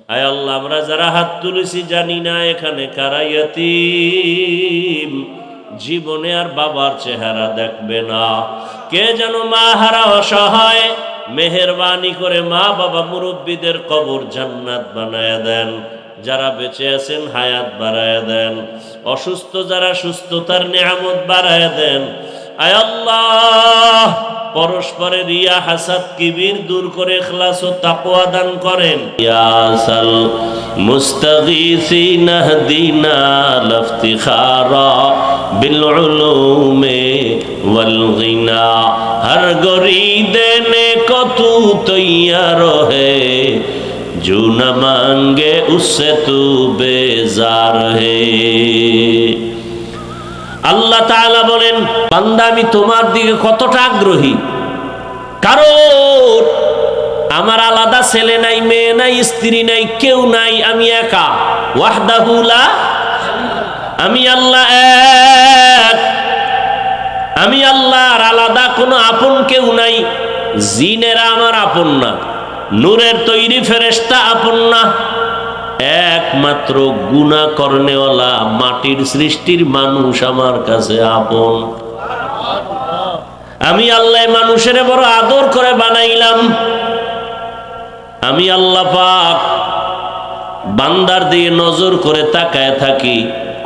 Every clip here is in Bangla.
আয় আল্লাহ, আমরা যারা হাত তুলেছি জানি না এখানে কারা ইয়াতীম, জীবনে আর বাবার চেহারা দেখবে না। কে যেন মা হারা অসহায়, মেহেরবানি করে মা বাবা মুরব্বীদের কবর জান্নাত বানায়া দেন। যারা বেঁচে আছেন হায়াত বাড়ায়া দেন, অসুস্থ যারা সুস্থতার নেয়ামত বাড়ায়া দেন। আয় আল্লাহ, পরস্পরের রিয়া হাসাদ কিবির দূর করে ইখলাস ও তাকওয়া দান করেন। ইয়াসাল মুস্তাগীসিন হদিনা লফতিখারা বিল উলুমে ওয়াল গিনা, হর গরিদে নে কতু তৈয়ার হে, जो न मांगे उससे तू बेजार है। আল্লাহ তাআলা বলেন, বান্দা আমি তোমার দিকে কতটা আগ্রহী, কারণ আমার আলাদা ছেলে নাই, মেয়ে নাই, স্ত্রী নাই, কেউ নাই, আমি একা। ওয়াহদাহু লা, আমি আল্লাহ এক, আমি আল্লাহর আলাদা কোনো আপন কেউ নাই। জিনেরা আমার আপন না, নূরের তৈরি ফেরেশতা আপন না, একমাত্র গুনাহ করনেওয়ালা মাটির সৃষ্টির মানুষ আমার কাছে আপন। আমি আল্লাহ মানুষের বড় আদর করে বানাইলাম। আমি আল্লাহ পাক বান্দার দিয়ে নজর করে তাকায় থাকি,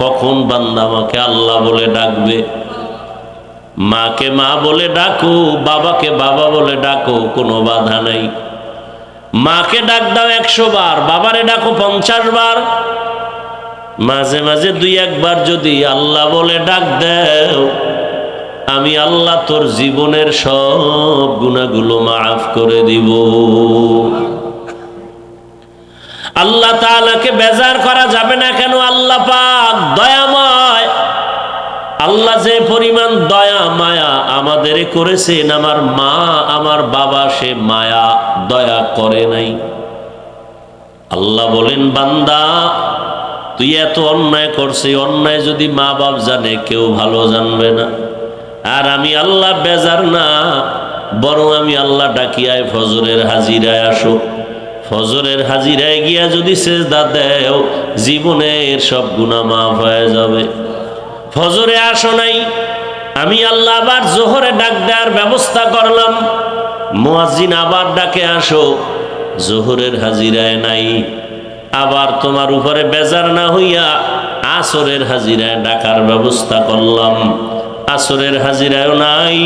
কখন বান্দা আমাকে আল্লাহ বলে ডাকবে। মাকে মা বলে ডাকো, বাবাকে বাবা বলে ডাকো, কোনো বাধা নাই। মাকে ডাক দাও 100 বার, বাবারে ডাকো 50 বার। মাঝে মাঝে 2-1 বার যদি আল্লাহ বলে ডাক দাও, আমি আল্লাহ তোর জীবনের সব গুনাহগুলো মাফ করে দিব। আল্লাহ তাআলাকে বেজার করা যাবে না। কেন? আল্লাহ পাক দয়াময়। আল্লাহ যে পরিমাণ দয়া মায়া আমাদের করেছেন, আমার মা আমার বাবা সে মায়া দয়া করে নাই। আল্লাহ বলেন, বান্দা তুই এত অন্যায় করছিস, অন্যায় যদি মা বাপ জানে কেউ ভালো জানবে না। আর আমি আল্লাহ বেজার না, বরং আমি আল্লাহ ডাকিয়ায় ফজরের হাজিরায় আসো। ফজরের হাজিরায় গিয়া যদি সেজদা দেও, জীবনের সব গুনাহ মাফ হয়ে যাবে। ফজরে আসো নাই, আমি আল্লাহ আবার জোহরে ডাক দেওয়ার ব্যবস্থা করলাম। মুয়াজ্জিন আবার ডাকে আসো, জোহরের হাজিরায় নাই। আবার তোমার উপরে বেজার না হইয়া আসরের হাজিরায় ডাকার ব্যবস্থা করলাম। আসরের হাজিরায়ও নাই,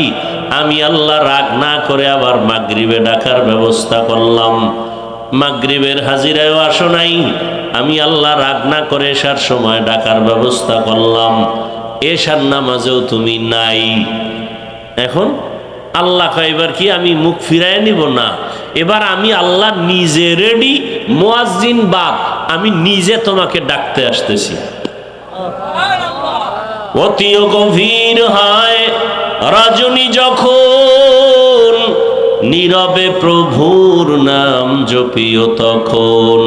আমি আল্লাহ রাগ না করে আবার মাগরিবে ডাকার ব্যবস্থা করলাম। মাগরিবের হাজিরায়ও আসো নাই, আমি আল্লাহ রাগ না করে এশার সময় ডাকার ব্যবস্থা করলাম। এশার নামাজেও তুমি নাই। এখন আল্লাহ কয়, এবার কি আমি মুখ ফিরায় নিব? না, এবার আমি আল্লাহ নিজে রেডি, মুয়াজ্জিন বাদ, আমি নিজে তোমাকে ডাকতে আসতেছি। অতিও গভীর হয় রজনী যখন, নীরবে প্রভুর নাম জপিও তখন।